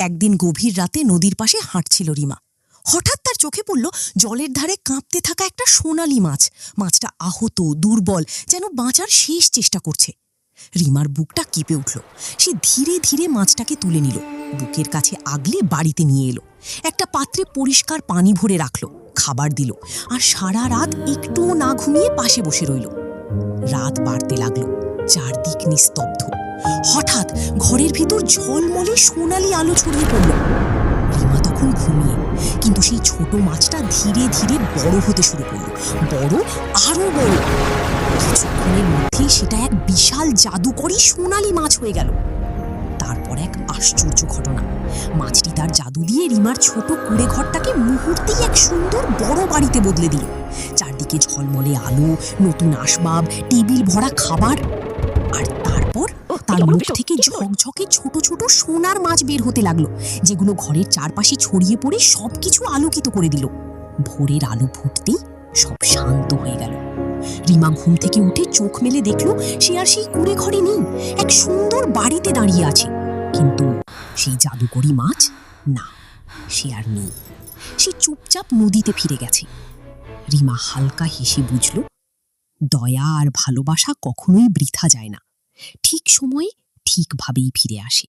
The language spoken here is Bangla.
একদিন গভীর রাতে নদীর পাশে হাঁটছিল রিমা। হঠাৎ তার চোখে পড়ল জলের ধারে কাঁপতে থাকা একটা সোনালী মাছ। মাছটা আহত, দুর্বল, যেন বাঁচার শেষ চেষ্টা করছে। রিমার বুকটা কেঁপে উঠল। সে ধীরে ধীরে মাছটাকে তুলে নিল, বুকের কাছে আগলে বাড়িতে নিয়ে এলো। একটা পাত্রে পরিষ্কার পানি ভরে রাখলো, খাবার দিল, আর সারা রাত একটুও না ঘুমিয়ে পাশে বসে রইল। রাত বাড়তে লাগলো, চারদিক নিস্তব্ধ। হঠাৎ ঘরের ভিতর ঝলমলে সোনালী আলো ছড়িয়ে পড়ল। রিমা তখন ঘুমিয়ে, কিন্তু সেই ছোট মাছটা ধীরে ধীরে বড় হতে শুরু করলো। বড়, আরো বড়। কিছুক্ষণের মধ্যেই সেটা এক বিশাল জাদুকরী সোনালী মাছ হয়ে গেল। তারপর এক আশ্চর্য ঘটনা। মাছটি তার জাদু দিয়ে রিমার ছোট কুঁড়ে ঘরটাকে মুহূর্তেই এক সুন্দর বড় বাড়িতে বদলে দিল। চারদিকে ঝলমলে আলো, নতুন আসবাব, টেবিল ভরা খাবার। আর তারপর তার মুখ থেকে ঝকঝকে ছোট ছোট সোনার মাছ বের হতে লাগলো, যেগুলো ঘরের চারপাশে ছড়িয়ে পড়ে সবকিছু আলোকিত করে দিল। ভোরের আলো ফুটতেই সব শান্ত হয়ে গেল। রিমা ঘুম থেকে উঠে চোখ মেলে দেখলো সে আর সেই কুঁড়ে ঘরে নেই, এক সুন্দর বাড়িতে দাঁড়িয়ে আছে। কিন্তু সেই জাদুকরী মাছ, না, সে আর নেই। সে চুপচাপ নদীতে ফিরে গেছে। রিমা হালকা হেসে বুঝল, দয়া আর ভালোবাসা কখনোই বৃথা যায় না, ঠিক সময়ে ঠিকভাবেই ফিরে আসে।